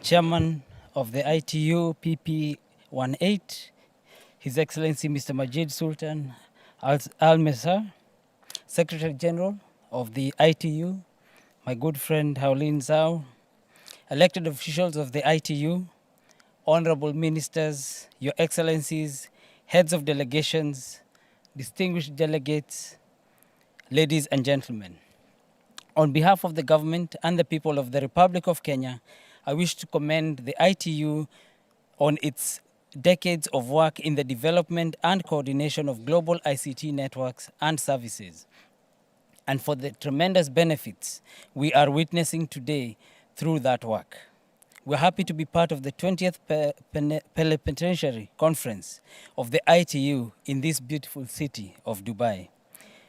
Chairman of the ITUPP 18, His Excellency Mr. Majid Sultan Al-Mesar, Secretary General of the ITU, my good friend Haulin Zhao, elected officials of the ITU, honorable ministers, your excellencies, heads of delegations, distinguished delegates, ladies and gentlemen. On behalf of the government and the people of the Republic of Kenya, I wish to commend the ITU on its decades of work in the development and coordination of global ICT networks and services, and for the tremendous benefits we are witnessing today through that work. We're happy to be part of the 20th Plenipotentiary Conference of the ITU in this beautiful city of Dubai.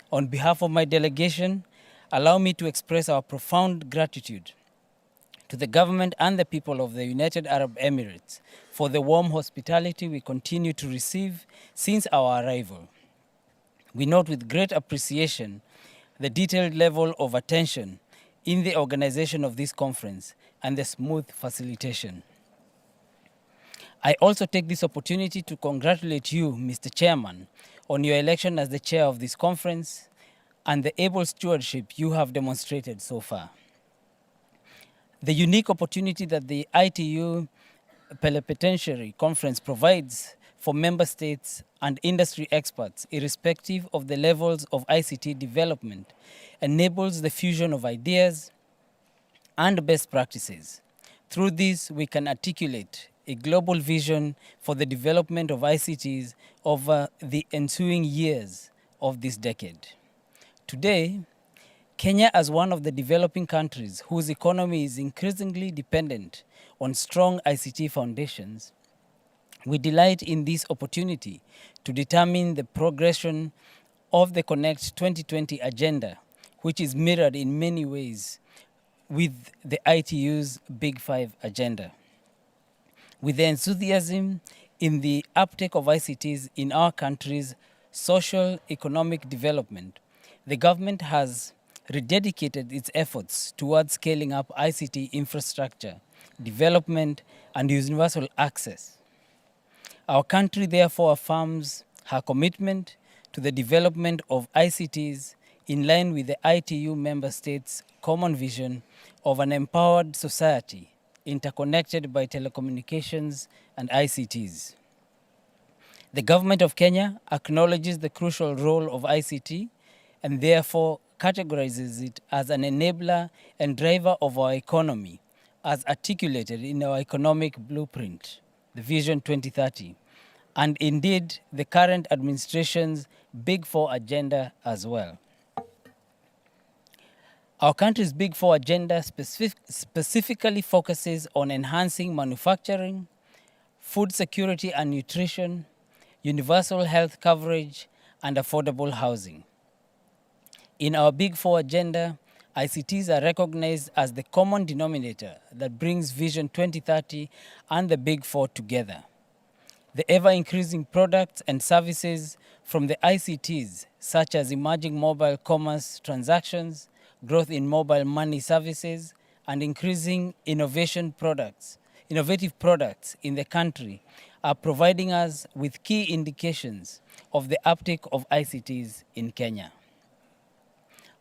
On behalf of my delegation, allow me to express our profound gratitude to the government and the people of the United Arab Emirates for the warm hospitality we continue to receive since our arrival. We note with great appreciation the detailed level of attention in the organization of this conference and the smooth facilitation. I also take this opportunity to congratulate you, Mr. Chairman, on your election as the chair of this conference and the able stewardship you have demonstrated so far. The unique opportunity that the ITU Plenipotentiary Conference provides for member states and industry experts, irrespective of the levels of ICT development, enables the fusion of ideas and best practices. Through this, we can articulate a global vision for the development of ICTs over the ensuing years of this decade. Today, Kenya, as one of the developing countries whose economy is increasingly dependent on strong ICT foundations, we delight in this opportunity to determine the progression of the Connect 2020 agenda, which is mirrored in many ways with the ITU's Big Five agenda. With the enthusiasm in the uptake of ICTs in our country's social economic development, the government has rededicated its efforts towards scaling up ICT infrastructure, development, and universal access. Our country therefore affirms her commitment to the development of ICTs in line with the ITU member states' common vision of an empowered society interconnected by telecommunications and ICTs. The government of Kenya acknowledges the crucial role of ICT and therefore categorizes it as an enabler and driver of our economy, as articulated in our economic blueprint, the Vision 2030, and indeed the current administration's Big Four agenda as well. Our country's Big Four agenda specifically focuses on enhancing manufacturing, food security and nutrition, universal health coverage, and affordable housing. In our Big Four agenda, ICTs are recognized as the common denominator that brings Vision 2030 and the Big Four together. The ever-increasing products and services from the ICTs, such as emerging mobile commerce transactions, growth in mobile money services, and increasing innovative products in the country, are providing us with key indications of the uptake of ICTs in Kenya.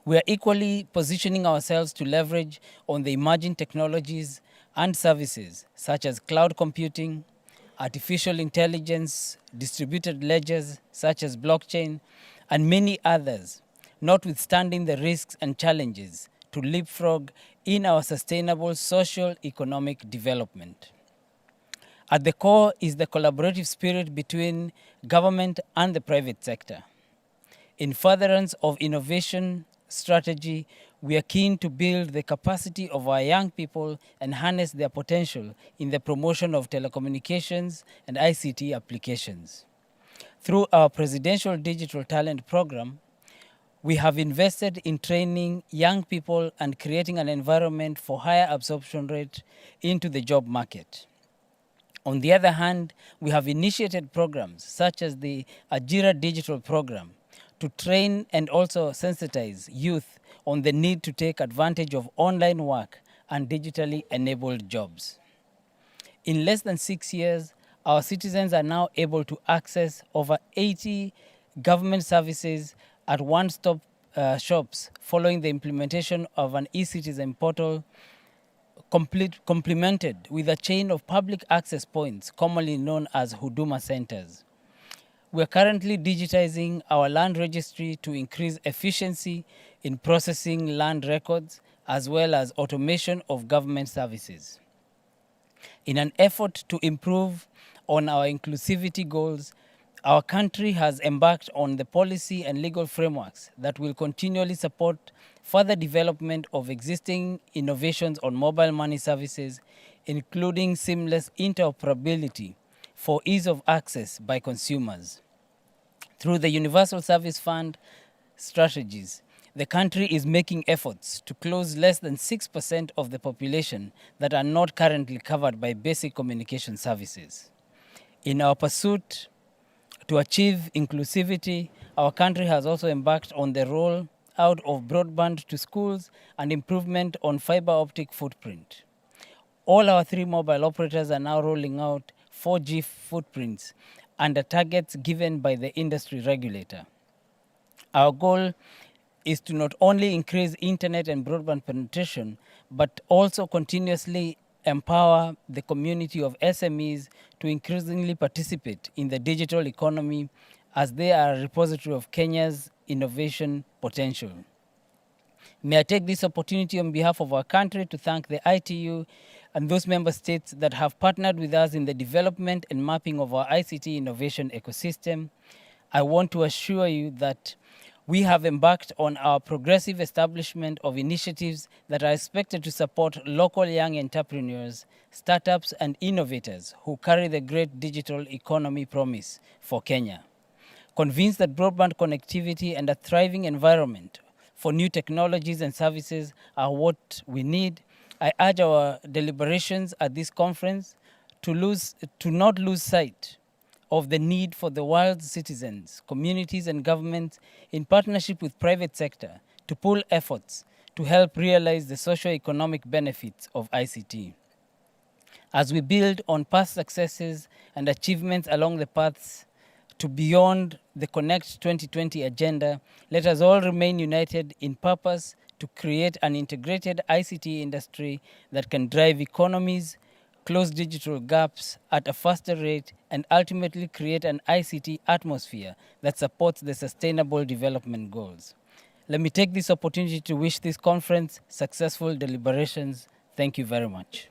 We are equally positioning ourselves to leverage on the emerging technologies and services such as cloud computing, artificial intelligence, distributed ledgers such as blockchain, and many others, notwithstanding the risks and challenges to leapfrog in our sustainable social economic development. At the core is the collaborative spirit between government and the private sector. In furtherance of innovation strategy, we are keen to build the capacity of our young people and harness their potential in the promotion of telecommunications and ICT applications. Through our Presidential Digital Talent Program, we have invested in training young people and creating an environment for higher absorption rate into the job market. On the other hand, we have initiated programs such as the Ajira Digital Program to train and also sensitize youth on the need to take advantage of online work and digitally enabled jobs. In less than 6 years, our citizens are now able to access over 80 government services at one-stop shops following the implementation of an e-citizen portal complemented with a chain of public access points, commonly known as Huduma centers. We are currently digitizing our land registry to increase efficiency in processing land records as well as automation of government services. In an effort to improve on our inclusivity goals, our country has embarked on the policy and legal frameworks that will continually support further development of existing innovations on mobile money services, including seamless interoperability for ease of access by consumers. Through the Universal Service Fund strategies, the country is making efforts to close less than 6% of the population that are not currently covered by basic communication services. In our pursuit to achieve inclusivity, our country has also embarked on the roll out of broadband to schools and improvement on fiber optic footprint. All our 3 mobile operators are now rolling out 4G footprints under targets given by the industry regulator. Our goal is to not only increase internet and broadband penetration, but also continuously empower the community of SMEs to increasingly participate in the digital economy as they are a repository of Kenya's innovation potential. May I take this opportunity on behalf of our country to thank the ITU and those member states that have partnered with us in the development and mapping of our ICT innovation ecosystem. I want to assure you that we have embarked on our progressive establishment of initiatives that are expected to support local young entrepreneurs, startups, and innovators who carry the great digital economy promise for Kenya. Convinced that broadband connectivity and a thriving environment for new technologies and services are what we need, I urge our deliberations at this conference to not lose sight of the need for the world's citizens, communities, and governments in partnership with private sector to pool efforts to help realize the socio-economic benefits of ICT. As we build on past successes and achievements along the paths to beyond the Connect 2020 agenda, let us all remain united in purpose to create an integrated ICT industry that can drive economies, close digital gaps at a faster rate, and ultimately create an ICT atmosphere that supports the Sustainable Development Goals. Let me take this opportunity to wish this conference successful deliberations. Thank you very much.